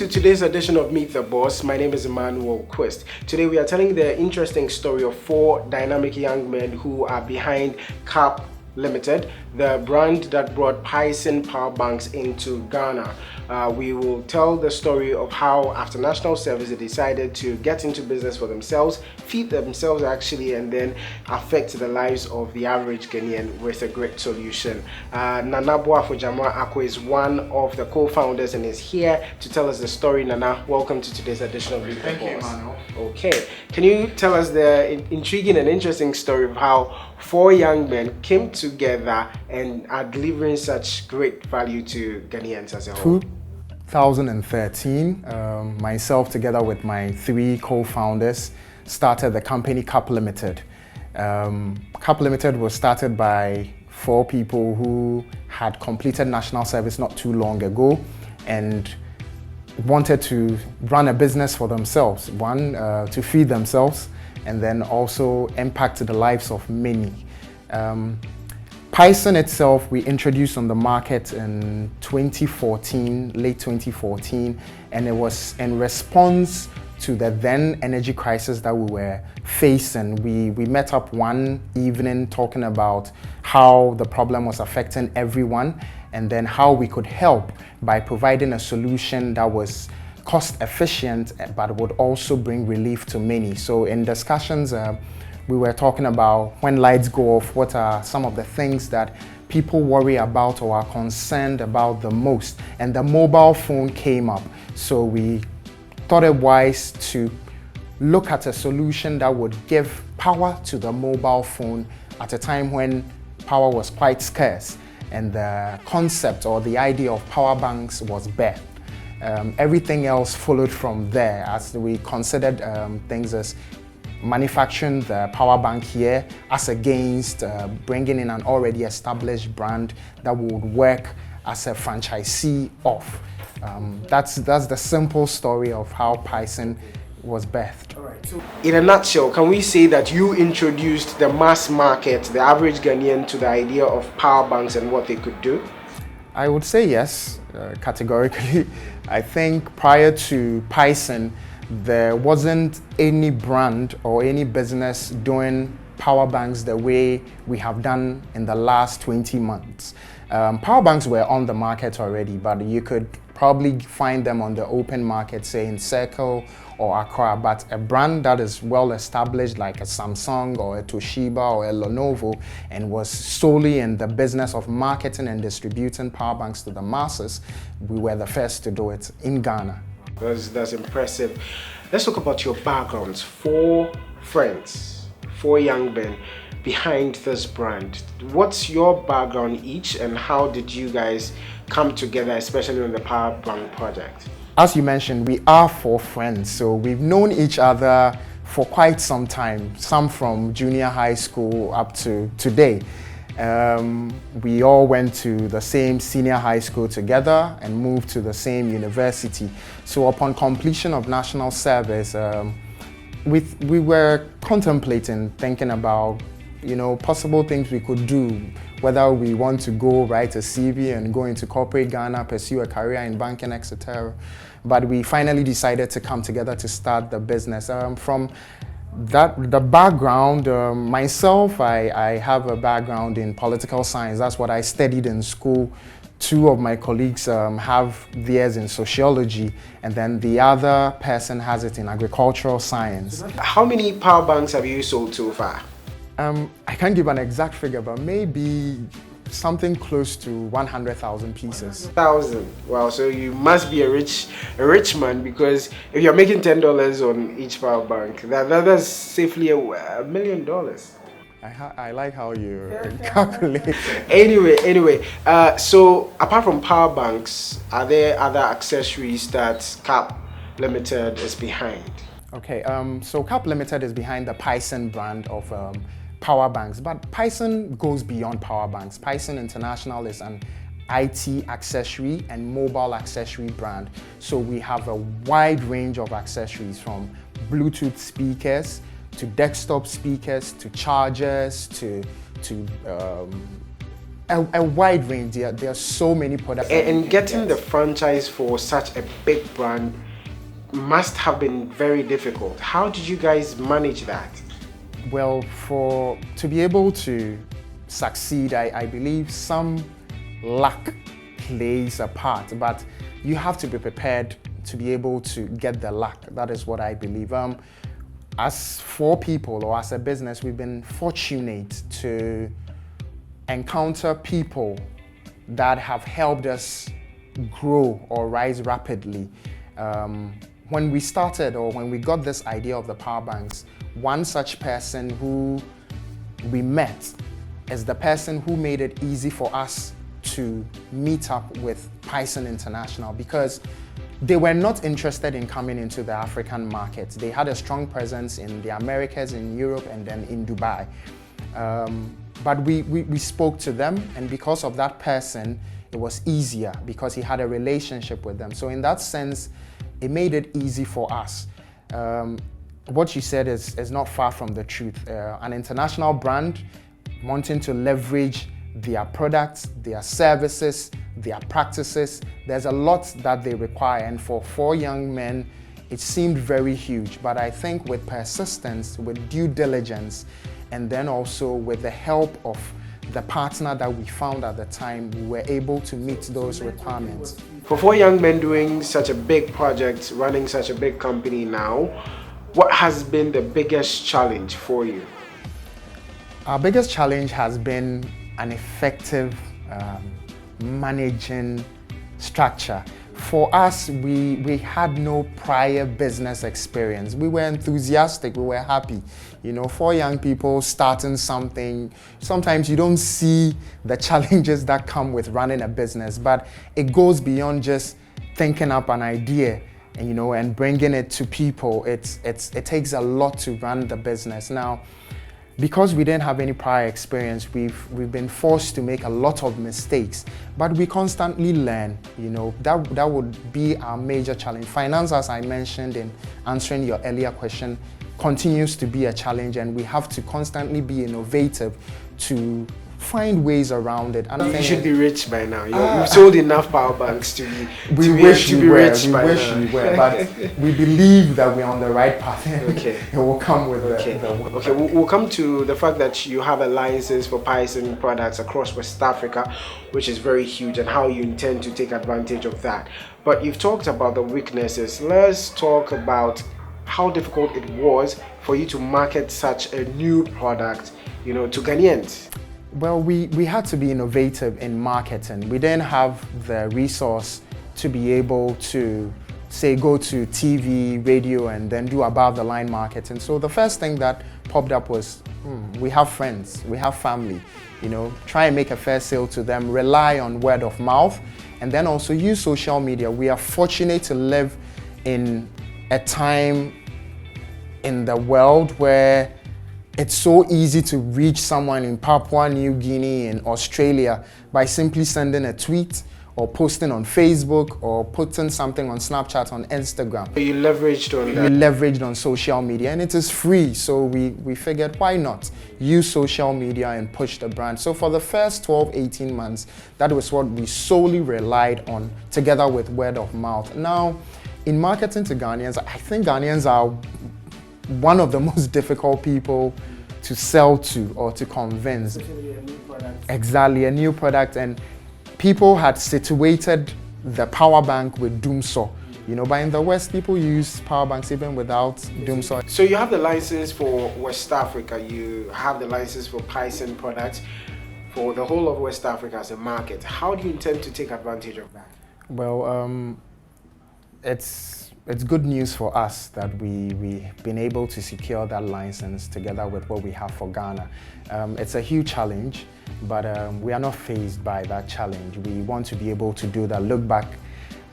to today's edition of Meet the Boss. My name is Emmanuel Quist. Today we are telling the interesting story of four dynamic young men who are behind CAP Limited, the brand that brought Python power banks into Ghana. We will tell the story of how after national service they decided to get into business for themselves, feed themselves actually, and then affect the lives of the average Ghanaian with a great solution. Nana Boafo Ako is one of the co-founders and is here to tell us the story. Nana, welcome to today's edition of Meet the Boss. Thank you, Emmanuel. Okay, can you tell us the intriguing and interesting story of how four young men came together and are delivering such great value to Ghanaians as a whole? 2013, myself together with my three co-founders started the company CAP Limited. CAP Limited was started by four people who had completed national service not too long ago and wanted to run a business for themselves, one, to feed themselves, and then also impact the lives of many. Python itself, we introduced on the market in 2014, late 2014, and it was in response to the then energy crisis that we were facing. We met up one evening talking about how the problem was affecting everyone and then how we could help by providing a solution that was cost efficient but would also bring relief to many. So in discussions, we were talking about when lights go off, what are some of the things that people worry about or are concerned about the most. And the mobile phone came up. So we thought it wise to look at a solution that would give power to the mobile phone at a time when power was quite scarce. And the concept or the idea of power banks was birthed. Everything else followed from there as we considered things as manufacturing the power bank here as against bringing in an already established brand that would work as a franchisee of. That's the simple story of how Python was birthed. All right, so in a nutshell, can we say that you introduced the mass market, the average Ghanaian, to the idea of power banks and what they could do? I would say yes, categorically. I think prior to Python, there wasn't any brand or any business doing power banks the way we have done in the last 20 months. Power banks were on the market already, but you could probably find them on the open market, say in Circle or Accra, but a brand that is well established like a Samsung or a Toshiba or a Lenovo and was solely in the business of marketing and distributing power banks to the masses, we were the first to do it in Ghana. That's impressive. Let's talk about your backgrounds. Four friends, four young men behind this brand. What's your background each and how did you guys come together, especially on the power bank project? As you mentioned, we are four friends, so we've known each other for quite some time, some from junior high school up to today. We all went to the same senior high school together and moved to the same university. So upon completion of national service, we were contemplating, thinking about, possible things we could do, whether we want to go write a CV and go into corporate Ghana, pursue a career in banking, etc. But we finally decided to come together to start the business. From the background, myself, I have a background in political science. That's what I studied in school. Two of my colleagues have theirs in sociology, and then the other person has it in agricultural science. How many power banks have you sold so far? I can't give an exact figure, but maybe something close to 100,000 pieces. 1,000. Wow, so you must be a rich man, because if you're making $10 on each power bank, that's safely $1 million. I like how you calculate. Anyway, so apart from power banks, are there other accessories that CAP Limited is behind? Okay, so CAP Limited is behind the Python brand of power banks, but Python goes beyond power banks. Python International is an IT accessory and mobile accessory brand. So we have a wide range of accessories, from Bluetooth speakers to desktop speakers to chargers to a wide range. There are so many products. And getting the franchise for such a big brand must have been very difficult. How did you guys manage that? Well, to be able to succeed, I believe some luck plays a part, but you have to be prepared to be able to get the luck. That is what I believe. As 4 people or as a business, we've been fortunate to encounter people that have helped us grow or rise rapidly. When we started, or when we got this idea of the power banks, one such person who we met is the person who made it easy for us to meet up with Python International, because they were not interested in coming into the African market. They had a strong presence in the Americas, in Europe, and then in Dubai. But we spoke to them, and because of that person, it was easier because he had a relationship with them. So in that sense, it made it easy for us. What you said is not far from the truth. An international brand wanting to leverage their products, their services, their practices, there's a lot that they require. And for 4 young men, it seemed very huge. But I think with persistence, with due diligence, and then also with the help of the partner that we found at the time, we were able to meet those requirements. For 4 young men doing such a big project, running such a big company now, what has been the biggest challenge for you? Our biggest challenge has been an effective managing structure. For us, we had no prior business experience. We were enthusiastic, we were happy. 4 young people starting something, sometimes you don't see the challenges that come with running a business, but it goes beyond just thinking up an idea, and bringing it to people. It takes a lot to run the business. Now, because we didn't have any prior experience, we've been forced to make a lot of mistakes, but we constantly learn. That would be our major challenge. Finance, as I mentioned in answering your earlier question, continues to be a challenge, and we have to constantly be innovative to find ways around it. And you should be rich by now. You've sold enough power banks to be rich by now. We were, but we believe that we're on the right path. Okay. It will come with Okay, we'll come to the fact that you have a license for Python products across West Africa, which is very huge, and how you intend to take advantage of that. But you've talked about the weaknesses. Let's talk about how difficult it was for you to market such a new product, to Ghanaians. Well, we had to be innovative in marketing. We didn't have the resource to be able to, say, go to TV, radio, and then do above-the-line marketing. So the first thing that popped up was, we have friends, we have family, try and make a fair sale to them, rely on word of mouth, and then also use social media. We are fortunate to live in a time in the world where it's so easy to reach someone in Papua New Guinea, in Australia, by simply sending a tweet or posting on Facebook or putting something on Snapchat, on Instagram. You leveraged on that. We leveraged on social media, and it is free. So we figured, why not use social media and push the brand? So for the first 12, 18 months, that was what we solely relied on, together with word of mouth. Now, in marketing to Ghanaians, I think Ghanaians are one of the most difficult people to sell to or to convince. Especially a new product. Exactly, a new product. And people had situated the power bank with Doomsaw. But in the West, people use power banks even without Doomsaw. So you have the license for West Africa, you have the license for Python products for the whole of West Africa as a market. How do you intend to take advantage of that? Well, it's good news for us that we've been able to secure that license together with what we have for Ghana. It's a huge challenge, but we are not fazed by that challenge. We want to be able to do that, look back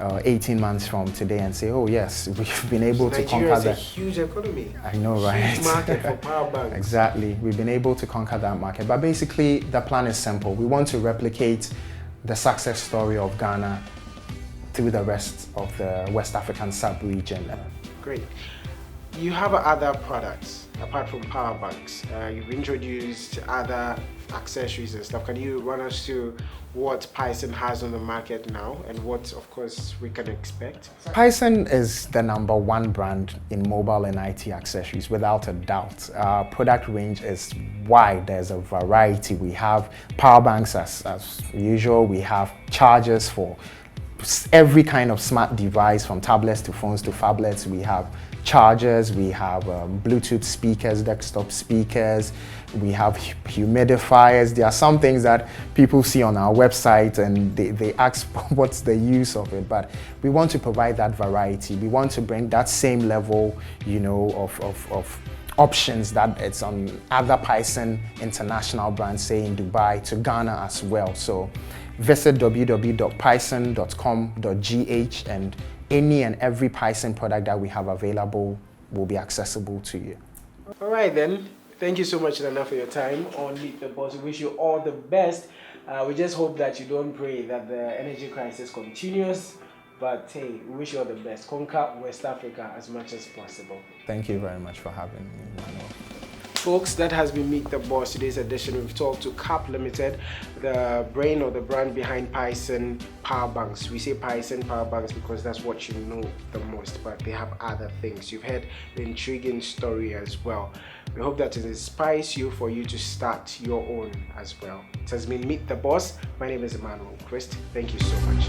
18 months from today and say, oh yes, we've been able to conquer that. Nigeria is a huge economy. I know, right? Huge market for power banks. Exactly, we've been able to conquer that market. But basically, the plan is simple. We want to replicate the success story of Ghana through the rest of the West African sub-region. Great. You have other products apart from power banks. You've introduced other accessories and stuff. Can you run us through what Python has on the market now and what, of course, we can expect? Python is the #1 brand in mobile and IT accessories, without a doubt. Our product range is wide. There's a variety. We have power banks as usual. We have chargers for every kind of smart device, from tablets to phones to phablets. We have chargers, we have Bluetooth speakers, desktop speakers, we have humidifiers. There are some things that people see on our website and they ask what's the use of it, but we want to provide that variety. We want to bring that same level, you know, of options that it's on other Python international brands, say in Dubai, to Ghana as well. So visit www.python.com.gh and any and every Python product that we have available will be accessible to you. All right then. Thank you so much, Nana, for your time on Meet the Boss. We wish you all the best. We just hope that you don't pray that the energy crisis continues. But hey, we wish you all the best. Conquer West Africa as much as possible. Thank you very much for having me, Manuel. Folks, that has been Meet the Boss. Today's edition, we've talked to Cap Limited, the brain or the brand behind Python power banks. We say Python power banks because that's what you know the most, but they have other things. You've heard the intriguing story as well. We hope that it inspires you for you to start your own as well. It has been Meet the Boss. My name is Emmanuel Christ. Thank you so much.